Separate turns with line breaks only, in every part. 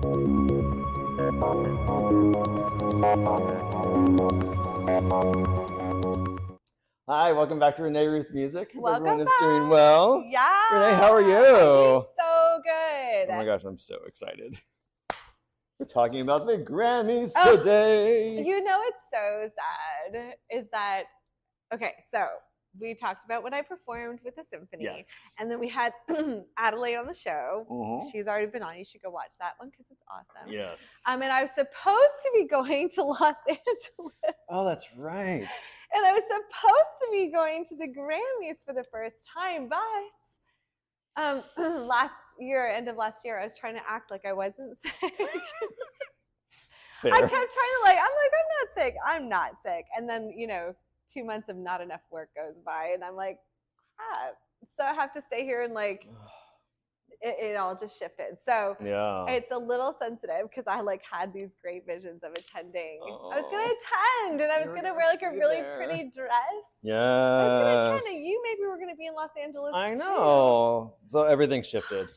Hi, welcome back to Renee Ruth Music. Hope
Welcome
everyone is
back.
doing well.
Yeah.
Renee, how are you?
I'm doing so good.
Oh my gosh, I'm so excited. We're talking about the Grammys
Oh,
today.
You know what's so sad is that, okay, so we talked about when I performed with the symphony.
Yes.
And then we had Adelaide on the show.
Mhm.
She's already been on. You should go watch that one because it's awesome.
Yes.
And I was supposed to be going to Los Angeles.
Oh, that's right.
And I was supposed to be going to the Grammys for the first time, but end of last year, I was trying to act like I wasn't sick.
Fair.
I kept trying to I'm not sick. And then, 2 months of not enough work goes by and I'm like, crap. So I have to stay here and it all just shifted. So
yeah.
it's a little sensitive because I had these great visions of attending. I was going to attend and I was going to wear a really pretty dress.
Yes.
I was going to attend and you maybe were going to be in Los Angeles
I know.
too.
So everything shifted.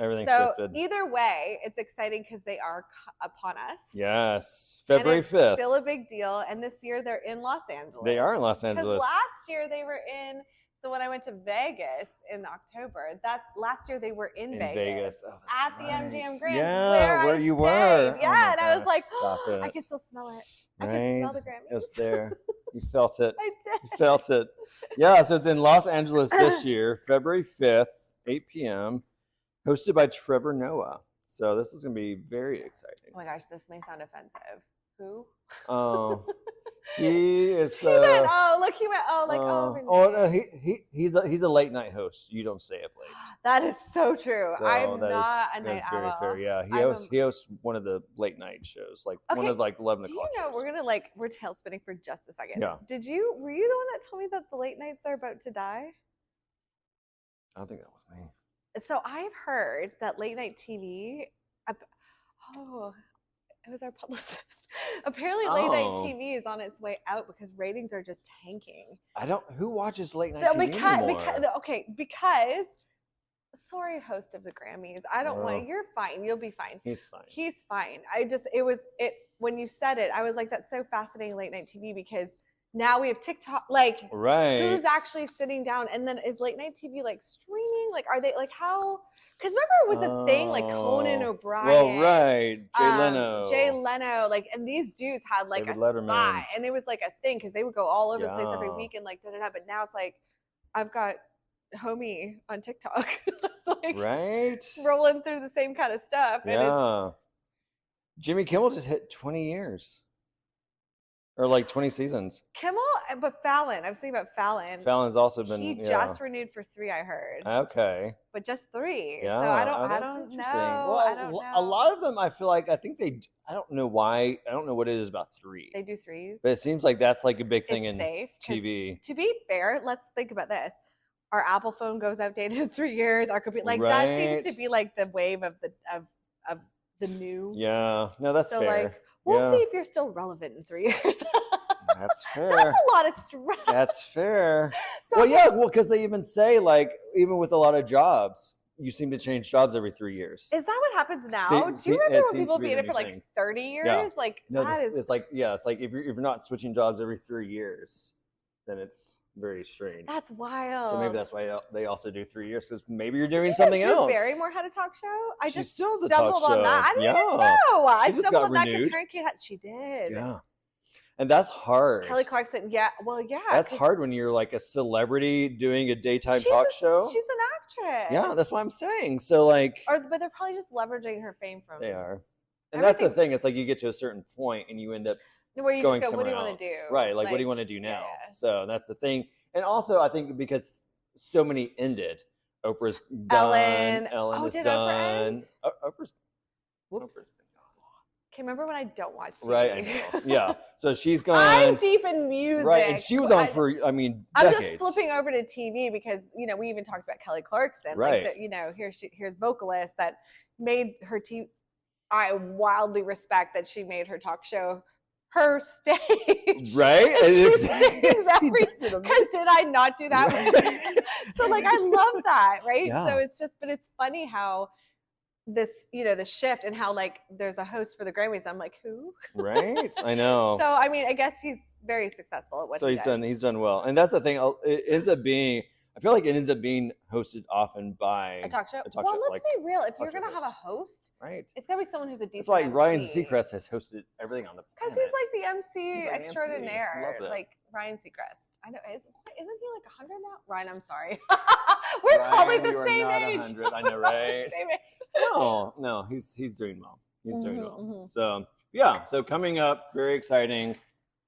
Everything shifted.
Either way, it's exciting because they are upon us.
Yes. February 5th.
It's still a big deal. And this year they're in Los Angeles.
They are in Los Angeles.
Last year they were in... So when I went to Vegas in October, last year they were in Vegas
oh,
at the MGM Grand.
Yeah, where you were.
Yeah, and I was like,
I
can still smell it.
Right?
I can smell the Grammys.
It was there. You felt it.
I did.
You felt it. Yeah, so it's in Los Angeles this year, February 5th, 8 p.m., hosted by Trevor Noah. So this is going to be very exciting.
Oh my gosh, this may sound offensive. Who?
Oh. He is.
He went.
No, he's a late night host. You don't stay up late.
That is so true.
So
I'm not a night owl.
That's very fair. Yeah, he hosts one of the late night shows, one of 11 o'clock.
Do you know
shows.
we're tail spinning for just a second.
Yeah.
Were you the one that told me that the late nights are about to die?
I don't think that was me.
So I've heard that late night TV. It was our publicist. Apparently, late night TV is on its way out because ratings are just tanking.
Who watches late night TV anymore?
Because sorry, host of the Grammys. I don't want. You're fine. You'll be fine.
He's fine.
He's fine. When you said it, I was like, that's so fascinating, late night TV, because now we have TikTok.
Right.
Who's actually sitting down? And then is late night TV streaming? Are they how? Because remember it was a thing Conan O'Brien.
Well, right. Jay Leno.
And these dudes had
David
a
Letterman.
spot, and it was a thing because they would go all over the place every week and da-da-da. But now it's I've got homie on TikTok,
right,
rolling through the same kind of stuff.
Yeah. Jimmy Kimmel just hit 20 years. Or 20 seasons.
Kimmel, but Fallon. I was thinking about Fallon.
Fallon's also been.
He just renewed for 3, I heard.
Okay.
But just 3.
Yeah.
So I don't know.
Well,
I don't know.
A lot of them, I feel I think I don't know why. I don't know what it is about 3.
They do 3s.
But it seems like that's a big thing in
safe,
TV.
To be fair, let's think about this. Our Apple phone goes outdated in 3 years. Our computer,
right.
That seems to be the wave of the new.
Yeah. No, that's fair.
We'll see if you're still relevant in 3 years.
That's fair.
That's a lot of stress.
That's fair. Because they even say even with a lot of jobs, you seem to change jobs every 3 years.
Is that what happens now? Do you remember when people be in it for 30 years?
Yeah.
It's
if you're not switching jobs every 3 years, then it's very strange.
That's wild.
So maybe that's why they also do 3 years, because maybe you're doing something else.
Barrymore had a talk show.
She still has a talk show.
On that. I didn't even know. I stumbled on that because she did.
Yeah. And that's hard.
Kelly Clarkson, yeah.
That's hard when you're a celebrity doing a daytime talk show.
She's an actress.
Yeah, that's what I'm saying. So
but they're probably just leveraging her fame from.
They are. And that's the thing. It's you get to a certain point and you end up going somewhere else. What do you want to do? Right. What do you want to do now? Yeah. So that's the thing. And also, I think because so many ended, Oprah's done. Ellen is done. Oprah's.
Whoops. Okay, remember when I don't watch TV?
Right, I know. Yeah. So she's gone.
I'm deep in music.
Right, and she was on for, decades.
I'm just flipping over to TV because, we even talked about Kelly Clarkson.
Right.
Here's vocalist that made her TV. I wildly respect that she made her talk show her stage.
Right?
Exactly. Because did I not do that? Right. So I love that, right?
Yeah.
So it's funny how this, the shift and how like there's a host for the Grammys. I'm like, who?
Right. I know.
So I mean, I guess he's very successful at what he does.
He's done well, and that's the thing. It ends up being. I feel like it ends up being hosted often by
a talk show. Well, let's be real. If you're gonna have a host,
right,
it's gotta be someone who's a decent.
That's why
MC.
Ryan Seacrest has hosted everything on the planet.
Because he's like the MC extraordinaire, like Ryan Seacrest. I know. Isn't he like 100 now? Ryan, I'm sorry. We're Ryan, probably the same age.
100. I know, right? Same age. No, he's doing well. He's doing well. Mm-hmm. So yeah, so coming up, very exciting.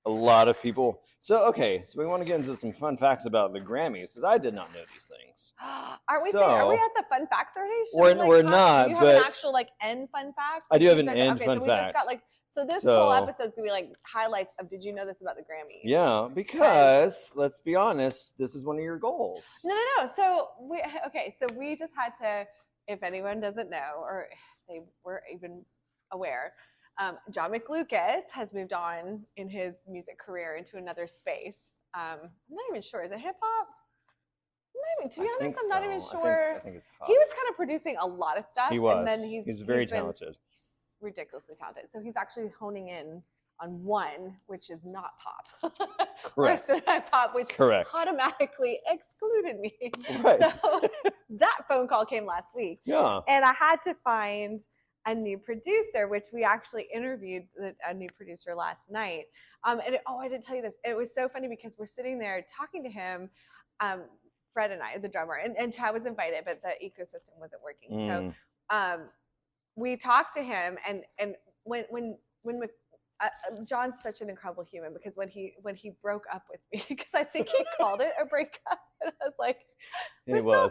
A lot of people. So we want to get into some fun facts about the Grammys because I did not know these things.
Are we at the fun facts already?
We're not.
Do you have an actual like end fun fact?
I do have an end fun fact.
So this whole episode's gonna be like highlights of did you know this about the Grammys?
Yeah, because let's be honest, this is one of your goals.
No. So we just had to, if anyone doesn't know or if they were even aware, John McLucas has moved on in his music career into another space. I'm not even sure. Is it hip hop? To be honest, I'm not even sure.
I think it's hip hop.
He was kind of producing a lot of stuff.
He was.
And then
he's very talented.
He's ridiculously talented. So he's actually honing in on one, which is not pop.
Correct.
Pop, which automatically excluded me.
Right.
So that phone call came last week.
Yeah.
And I had to find a new producer, which we actually interviewed a new producer last night. I didn't tell you this. It was so funny because we're sitting there talking to him, Fred and I, the drummer, and Chad was invited, but the ecosystem wasn't working. So we talked to him, and when John's such an incredible human because when he broke up with me, because I think he called it a breakup, and I was like, we're still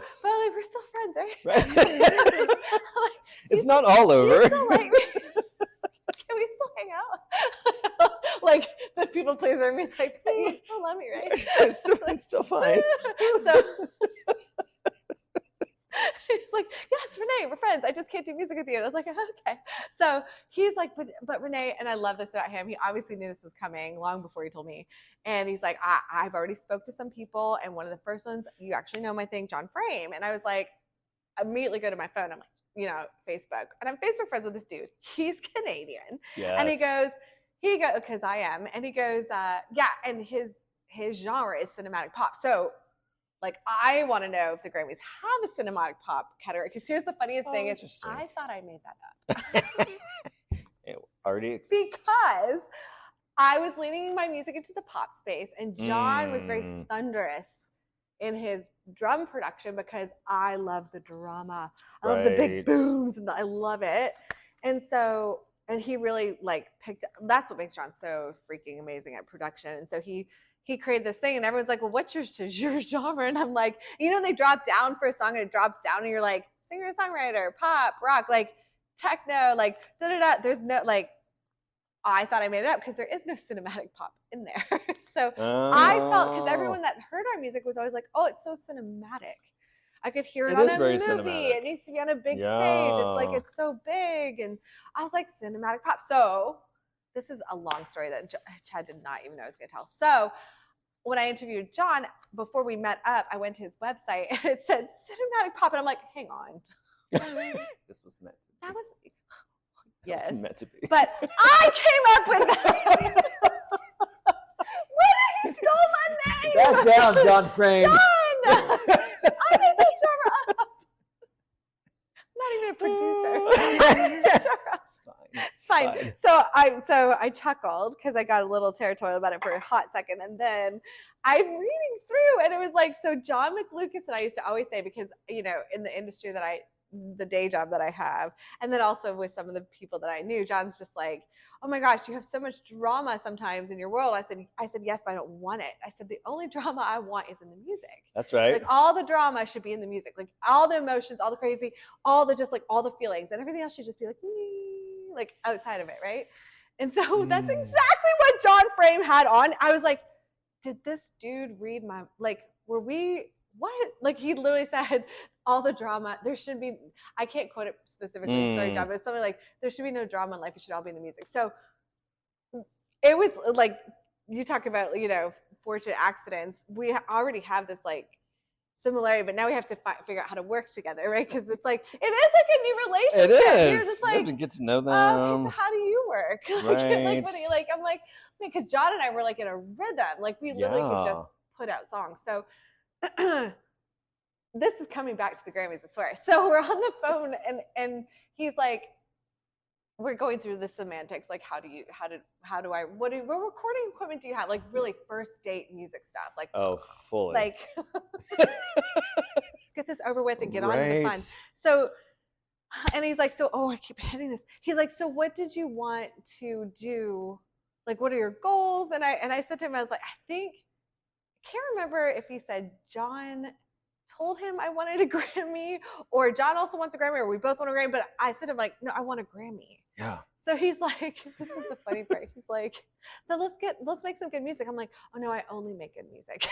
friends, right?
Like, it's not all over.
Still like me? Can we still hang out? Like the people pleaser in me is like, but you still love me, right?
It's still fine.
So he's like, yes, Renee, we're friends. I just can't do music with you. And I was like, okay. So he's like, but Renee, and I love this about him. He obviously knew this was coming long before he told me. And he's like, I've already spoke to some people. And one of the first ones, you actually know my thing, John Frame. And I was like, immediately go to my phone. I'm like, Facebook. And I'm Facebook friends with this dude. He's Canadian.
Yes.
And he goes, because I am. And he goes, and his genre is cinematic pop. So like, I want to know if the Grammys have a cinematic pop category. Because here's the funniest thing is I thought I made that up.
It already exists.
Because I was leaning my music into the pop space, and John was very thunderous in his drum production because I love the drama. I love the big booms, and I love it. And so, and he really like that's what makes John so freaking amazing at production. And so he created this thing, and everyone's like, well, what's your genre? And I'm like, they drop down for a song and it drops down and you're like, singer, songwriter, pop, rock, like techno, like da-da-da. There's no, like, I thought I made it up because there is no cinematic pop in there. So I felt, because everyone that heard our music was always like, oh, it's so cinematic. I could hear it on a movie. Cinematic. It needs to be on a big stage. It's like, it's so big. And I was like, cinematic pop. So this is a long story that Chad did not even know I was going to tell. So when I interviewed John, before we met up, I went to his website and it said cinematic pop. And I'm like, hang on.
This was meant to be.
That was, yes.
That was meant to be.
But I came up with that. What if he stole my name?
Back down, John Frame.
John! I made that genre up. Not even a producer. It's fine. So I chuckled because I got a little territorial about it for a hot second, and then I'm reading through, and it was like, so John McLucas, and I used to always say, because in the industry the day job that I have, and then also with some of the people that I knew, John's just like, oh my gosh, you have so much drama sometimes in your world. I said yes, but I don't want it. I said the only drama I want is in the music.
That's right.
Like all the drama should be in the music, like all the emotions, all the crazy, all the just like all the feelings, and everything else should just be like outside of it, right? And so that's exactly what John Frame had on. I was like, did this dude read my, like, were we, what? Like he literally said all the drama, there should be, I can't quote it specifically, sorry John, but it's something like, there should be no drama in life, it should all be in the music. So it was like, you talk about, fortunate accidents. We already have this like similarity, but now we have to figure out how to work together, right? Because it's like it is like a new relationship.
It is.
You're just like,
you have to get to know them.
Okay, so how do you work?
Right.
Like, what do you like? I'm like, because John and I were like in a rhythm, like we literally could just put out songs. So this is coming back to the Grammys, I swear. So we're on the phone, and he's like, we're going through the semantics, like what recording equipment do you have? Like really first date music stuff. Like
fully.
Like let's get this over with and get on to the fun. So and he's like, I keep hitting this. He's like, so what did you want to do? Like, what are your goals? And I said to him, I was like, I can't remember if he said John told him I wanted a Grammy, or John also wants a Grammy, or we both want a Grammy. But I said to him, like, no, I want a Grammy.
Yeah.
So he's like, this is the funny part. He's like, so let's make some good music. I'm like, oh no, I only make good music.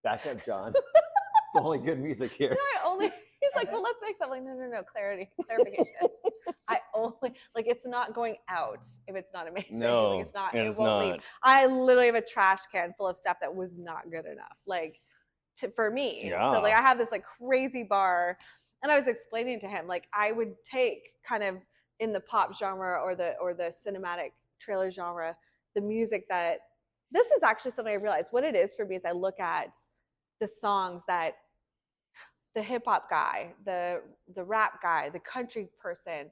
Back up, John. It's only good music here.
No, he's like, well, let's make something. No, clarification. I only, like, it's not going out if it's not amazing.
No,
like, it's not.
It won't leave.
I literally have a trash can full of stuff that was not good enough, like, for me.
Yeah.
So like, I have this like crazy bar, and I was explaining to him, like, I would take kind of in the pop genre or the cinematic trailer genre, the music that. This is actually something I realized. What it is for me is I look at the songs that the hip hop guy, the rap guy, the country person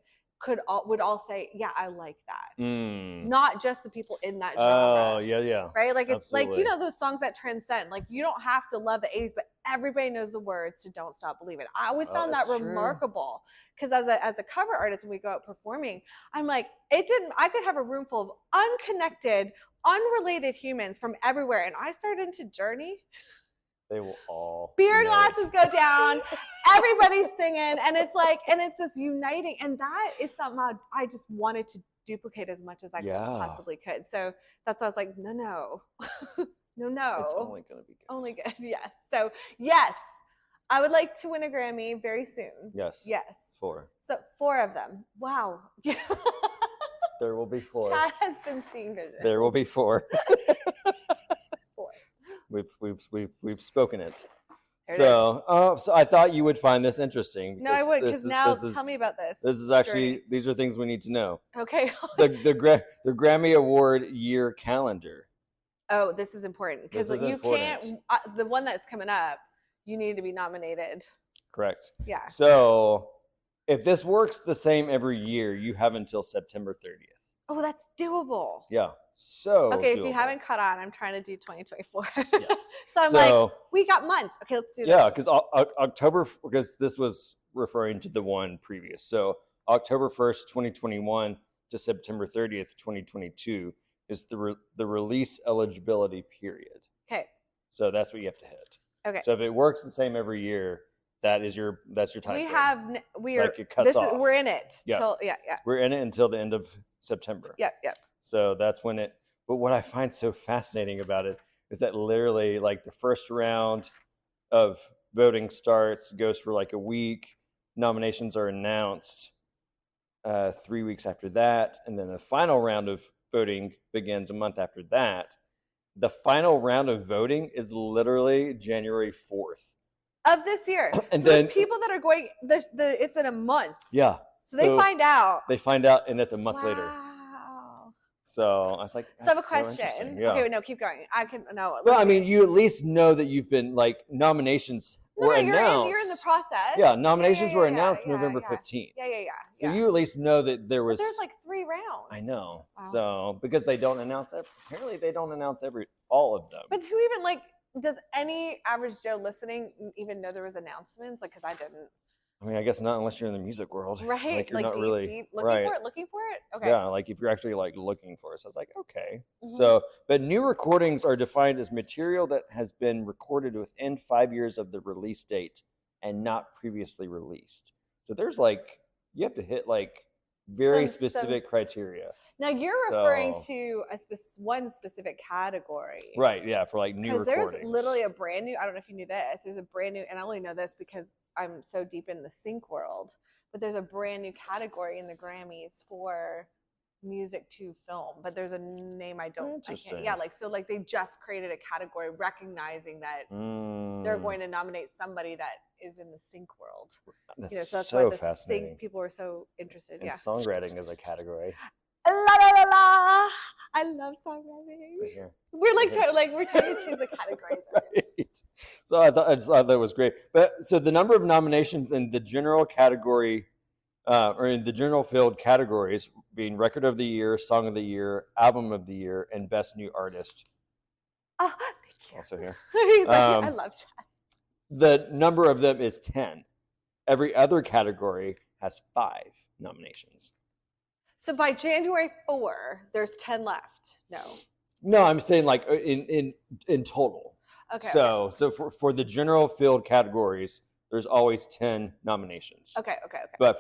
would all say, yeah, I like that. Not just the people in that genre.
Oh, yeah.
Right? Like, it's
Absolutely.
like, those songs that transcend. Like, you don't have to love the 80s, but everybody knows the words to Don't Stop Believing. I always found that remarkable. Because as a cover artist, when we go out performing, I'm like, I could have a room full of unconnected, unrelated humans from everywhere. And I started into Journey.
They will all
beer glasses go down, everybody's singing, and it's like, and it's this uniting, and that is something I just wanted to duplicate as much as I possibly could. So that's why I was like, no.
It's only gonna be good.
Only good, yes. So yes, I would like to win a Grammy very soon.
Yes. 4.
So 4 of them. Wow.
There will be 4.
Chad has been seeing vision.
There will be 4.
4.
We've spoken it. So I thought you would find this interesting.
No, I would, because now tell me about this.
This is actually, these are things we need to know.
Okay.
the Grammy Award year calendar.
Oh, this is important, because you can't. The one that's coming up, you need to be nominated.
Correct.
Yeah.
So if this works the same every year, you have until September 30th.
Oh, that's doable.
Yeah. So
okay,
doable.
If you haven't caught on, I'm trying to do 2024.
Yes.
So I'm like, we got months. Okay, let's do this.
Yeah, because October, because this was referring to the one previous. So October 1st, 2021 to September 30th, 2022 is the release eligibility period.
Okay.
So that's what you have to hit.
Okay.
So if it works the same every year, that's your time.
We're in it.
Yeah. We're in it until the end of September.
Yeah.
So that's when it. But what I find so fascinating about it is that literally, like, the first round of voting goes for like a week. Nominations are announced 3 weeks after that, and then the final round of voting begins a month after that. The final round of voting is literally January 4th
of this year.
And
so
then
people that are going, it's in a month.
Yeah.
So they find out.
And it's a month later. So I was like,
so I have a question.
Yeah.
Okay, no, keep going.
Well, I mean, you at least know that you've been, like, nominations were announced.
You're in the process.
Yeah, nominations were announced November 15th.
Yeah.
So you at least know that there was.
But there's like 3 rounds.
I know.
Wow.
So because they don't announce apparently they don't announce all of them.
But who even does any average Joe listening even know there was announcements? Like, because I didn't.
I mean, I guess not unless you're in the music world.
Right.
Like, you're not really
deep looking for it? Okay.
Yeah, like if you're actually like looking for it. So I was like, okay. Mm-hmm. So, but new recordings are defined as material that has been recorded within 5 years of the release date and not previously released. So there's you have to hit very specific criteria.
Now you're referring to one specific category.
Right, yeah, for new recordings.
Because there's literally a brand new, I don't know if you knew this, there's a brand new, and I only know this because I'm so deep in the sync world, but there's a brand new category in the Grammys for music to film, but there's a name I can't. Yeah, like so, like they just created a category recognizing that they're going to nominate somebody that is in the sync world.
That's
so that's
so
why the
fascinating.
sync people are so interested.
And songwriting is a category.
La la la la! I love songwriting.
Right here.
We're we're trying to choose a category.
Right. So I just thought that was great. But so the number of nominations in the general category. Or in the general field categories being Record of the Year, Song of the Year, Album of the Year, and Best New Artist.
Oh, thank you.
Also here.
He's like, I love chat.
The number of them is 10. Every other category has 5 nominations.
So by January 4, there's 10 left.
No, I'm saying like in total.
Okay.
So for the general field categories, there's always 10 nominations.
Okay.
But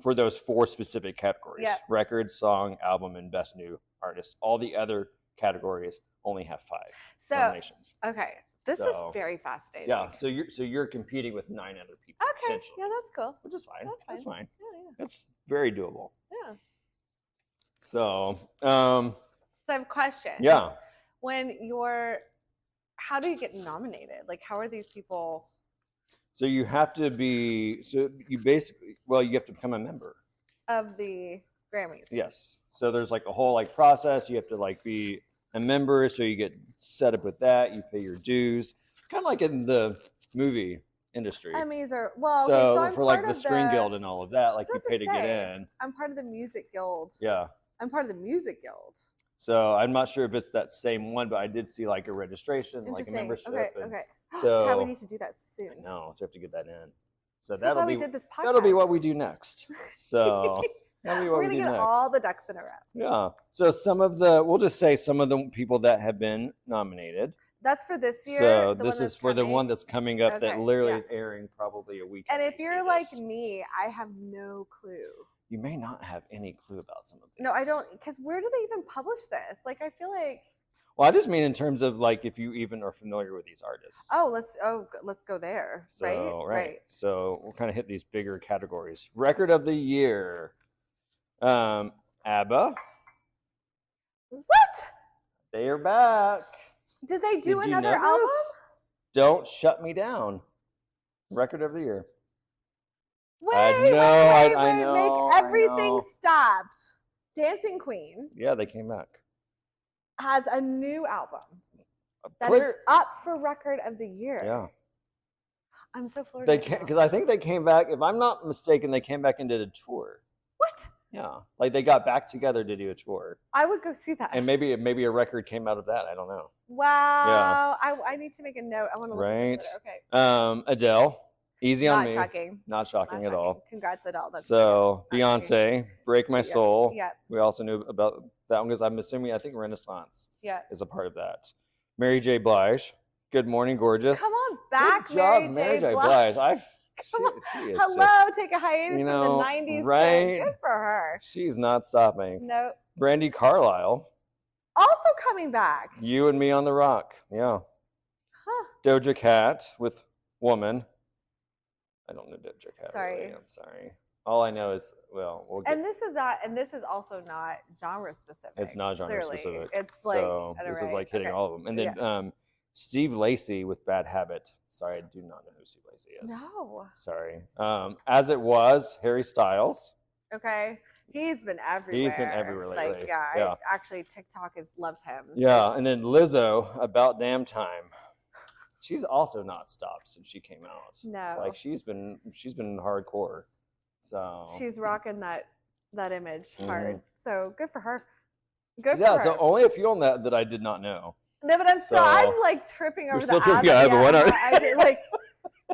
for those 4 specific categories, record, song, album, and best new artist. All the other categories only have 5 nominations.
Okay, this is very fascinating.
Yeah, so you're competing with 9 other people.
Okay, yeah, that's cool.
Which is fine. That's fine.
Yeah.
That's very doable.
Yeah.
So,
so I have a question.
Yeah.
How do you get nominated? Like, how are these people?
So you have to be, you have to become a member
of the Grammys.
Yes. So there's like a whole like process. You have to like be a member. So you get set up with that. You pay your dues, kind of like in the movie industry.
Emmys are
so for like the Screen Guild and all of that, like you pay to get in.
I'm part of the Music Guild.
Yeah.
I'm part of the Music Guild.
So I'm not sure if it's that same one, but I did see like a registration, like a membership.
Okay.
So
Chad, we need to do that soon.
No, so we have to get that in.
So that'll be this podcast.
That'll be what we do next. So that'll be what
we're gonna get all the ducks in a row.
Yeah. So we'll just say some of the people that have been nominated.
That's for this year.
So this is for the one that's coming up that literally is airing probably a week.
And if you're like me, I have no clue.
You may not have any clue about some of these.
No, I don't, because where do they even publish this? Like, I feel like.
Well, I just mean in terms of like if you even are familiar with these artists.
Let's go there.
So, right. So we'll kind of hit these bigger categories. Record of the Year. ABBA.
What?
They are back.
Did they do another album?
Don't Shut Me Down. Record of the Year.
Wait,
I know.
Make everything stop. Dancing Queen.
Yeah, they came back.
Has a new album that is up for Record of the Year.
Yeah.
I'm so floored.
Because I think they came back, if I'm not mistaken, they came back and did a tour.
What?
Yeah. Like they got back together to do a tour.
I would go see that.
And maybe a record came out of that. I don't know.
Wow. Yeah. I need to make a note. I want to look at this later. Okay.
Adele. Easy on me.
Not shocking
at all.
Congrats, Adele.
So Beyonce, Break My Soul.
Yeah.
We also knew about that one because I'm assuming I think Renaissance is a part of that. Mary J. Blige, Good Morning Gorgeous.
Come on back,
Good job, Mary J. Blige.
Hello, take a hiatus from the 90s.
Right?
Good for her.
She's not stopping.
No.
Brandy Carlisle.
Also coming back.
You and Me on the Rock. Yeah.
Huh.
Doja Cat with Woman. I don't know Doja Cat.
Sorry.
Really. I'm sorry. All I know is, we'll get.
And this is also not genre specific.
It's not genre specific.
It's like,
this is like hitting all of them. And then Steve Lacy with Bad Habit. Sorry, I do not know who Steve Lacy is.
No.
Sorry. As It Was, Harry Styles.
Okay. He's been everywhere.
Lately.
Actually, TikTok loves him.
Yeah, and then Lizzo, About Damn Time. She's also not stopped since she came out.
No.
Like she's been hardcore. So
she's rocking that image hard. So good for her. Good for her.
Yeah, so only a few on that I did not know.
No, but I'm like tripping over the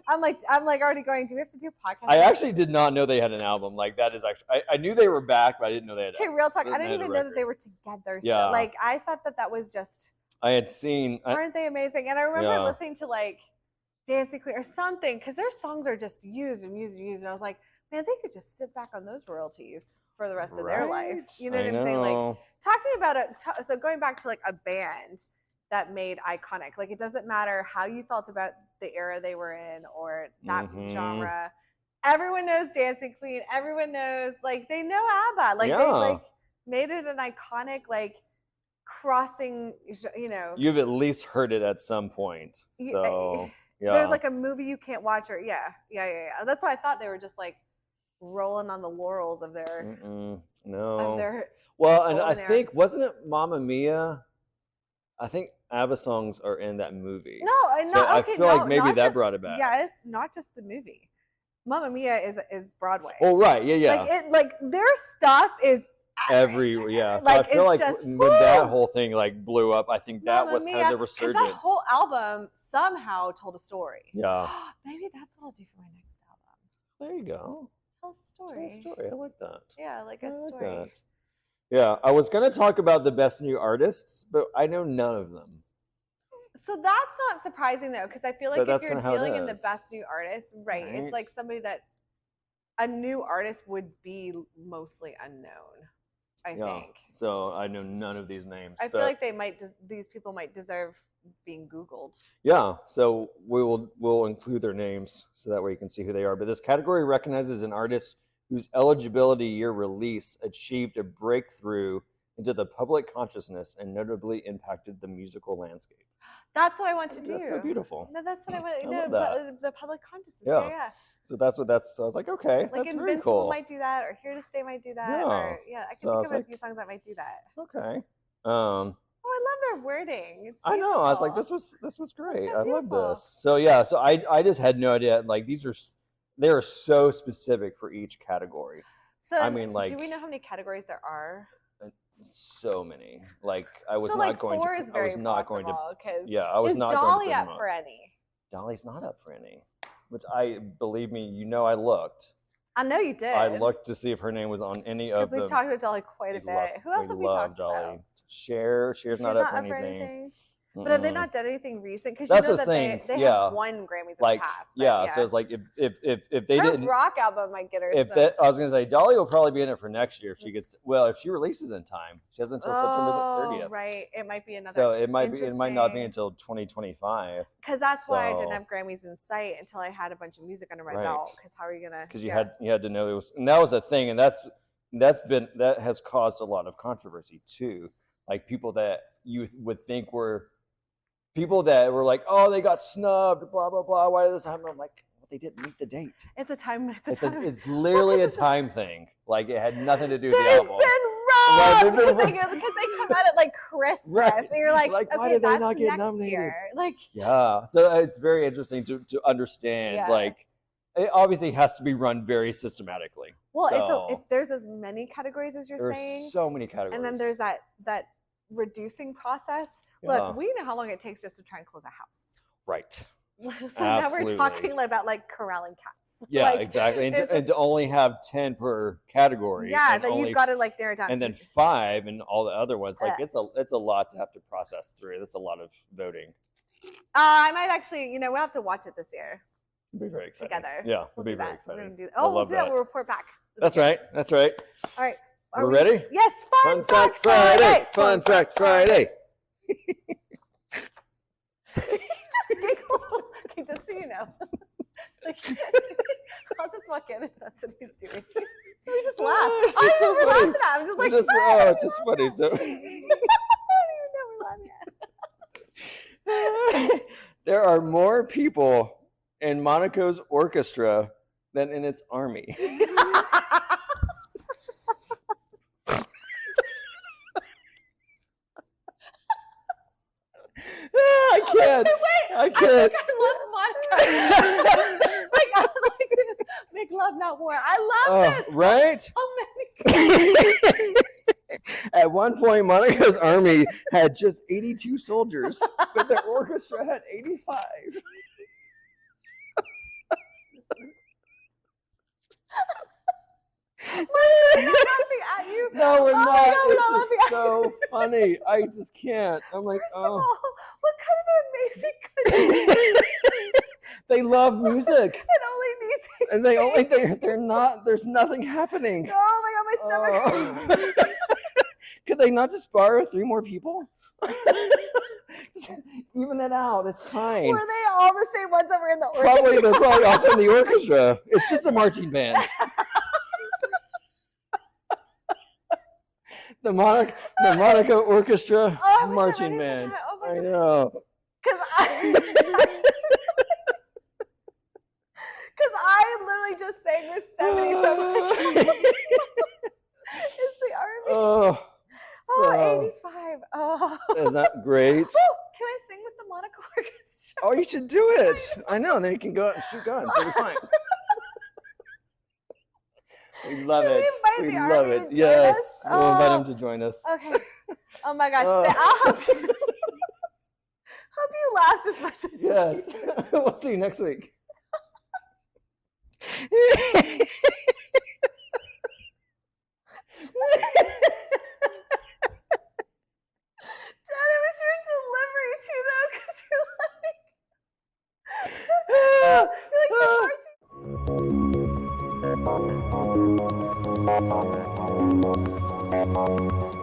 I'm like already going, do we have to do a podcast?
I actually did not know they had an album. Like that is actually I knew they were back, but I didn't know they had
Okay, real talk. I didn't even know that they were together. Yeah. So, like I thought that was just
I had seen.
Aren't they amazing? And I remember listening to like Dancing Queen or something because their songs are just used. And I was like, man, they could just sit back on those royalties for the rest of their life. You know what I'm saying? Like talking about it. So going back to like a band that made iconic. Like it doesn't matter how you felt about the era they were in or that genre. Everyone knows Dancing Queen. Everyone knows like they know ABBA. Like they like made it an iconic, like, crossing, you know.
You've at least heard it at some point. So, yeah.
There's like a movie you can't watch, or yeah. That's why I thought they were just like rolling on the laurels of their
well, and I think, wasn't it Mamma Mia? I think ABBA songs are in that movie.
No,
so I feel like maybe that brought it back.
Yeah, it's not just the movie. Mamma Mia is Broadway.
Oh right, yeah.
Like their stuff is
everywhere. So I feel like when that whole thing like blew up, I think that was kind of the resurgence.
That whole album somehow told a story.
Yeah.
Maybe that's what I'll do for my next album.
There you go.
Tell a story.
Tell a story. I like that.
Yeah, like a story. Like that.
Yeah, I was gonna talk about the best new artists, but I know none of them.
So that's not surprising though, because I feel like if you're dealing in the best new artists, right? It's like somebody that a new artist would be mostly unknown. I think.
So I know none of these names.
I feel like these people might deserve being Googled.
Yeah, so we'll include their names so that way you can see who they are. But this category recognizes an artist whose eligibility year release achieved a breakthrough into the public consciousness and notably impacted the musical landscape.
That's what I want to do.
That's so beautiful.
No, that's what I want. The public consciousness. Yeah.
So that's what so I was like, okay, like that's very cool.
Might do that, or Here to Stay might do that, or I can think of a few songs that might do that.
Okay.
I love their wording. It's
I know. I was like, this was great. I love this. So yeah. So I just had no idea. Like they are so specific for each category.
So I mean, like, do we know how many categories there are?
So many. Like I was not going to. I was not going to. Yeah, I was not
going to.
Is Dolly
up for any?
Dolly's not up for any. Which believe me, I looked.
I know you did.
I looked to see if her name was on any of them.
Because we've talked about Dolly quite a bit. Who else have we talked about?
She's not up for anything.
But have they not done anything recent? Because
that's
you know
the
thing. They have won Grammys in the past.
So it's like if they didn't,
rock album might get her.
I was gonna say Dolly will probably be in it for next year if she gets. If she releases in time, she has until September 30th.
Right, it might be another.
So it might be. It might not be until 2025.
Because that's why I didn't have Grammys in sight until I had a bunch of music under my belt. Because how are you gonna?
Because you had to know it was, and that was a thing, and that has caused a lot of controversy too. Like people that you would think were. People that were like, oh, they got snubbed, blah, blah, blah. Why did this happen? I'm like, well, they didn't meet the date.
It's a time.
It's literally a time thing. Like, it had nothing to do with the album.
They've been robbed! Because they come out at, like, Christmas. Right. And you're like,
why did they not get nominated? Yeah. So it's very interesting to understand. Yeah. Like, it obviously has to be run very systematically.
Well, if there's as many categories as you're saying.
There's so many categories.
And then there's that reducing process. Look, we know how long it takes just to try and close a house.
Right.
So now we're talking about like corralling cats.
Yeah, exactly. And to only have 10 per category.
Yeah, then you've got to like narrow it down.
And then 5 and all the other ones. Like it's a lot to have to process through. That's a lot of voting.
I might actually, we'll have to watch it this year.
It'll be very exciting.
Together.
Yeah, it'll be very exciting.
We'll do that. We'll report back.
That's right. All right. We're ready?
Yes.
Fun Fact Friday. Fun Fact Friday.
Just giggle. Okay, just so you know. I'll just walk in and that's what he's doing. So we just laugh.
It's just so funny.
Laughing at. I'm just like,
it's just funny. So
I don't even know we're laughing at.
There are more people in Monaco's orchestra than in its army. I can't. I can't.
I love Monica. Make love, not war. I love this.
Right?
Oh, many.
At one point, Monica's army had just 82 soldiers, but their orchestra had 85.
We're laughing at you.
No, we're not. It's just so funny. I just can't. I'm like,
First of all, what kind of amazing country?
They love music.
It only needs.
And they're not. There's nothing happening.
Oh my god, my stomach hurts.
Could they not just borrow 3 more people? Even it out. It's fine.
Were they all the same ones that were in the orchestra?
They're probably also in the orchestra. It's just a marching band. The Monaco Orchestra marching band.
Oh
I know.
Because I literally just sang this 70 something. It's the army.
Oh,
85. Oh.
Is that great?
Oh, can I sing with the Monaco Orchestra?
Oh, you should do it. I know. Then you can go out and shoot guns. It'll be fine. We love it. We love it. Yes. We'll invite them to join us.
Okay. Oh my gosh. I'll help you. Hope you laughed as much as
Yes. We'll see you next week.
Dad, it was your delivery too, though, because you're like, you're marching.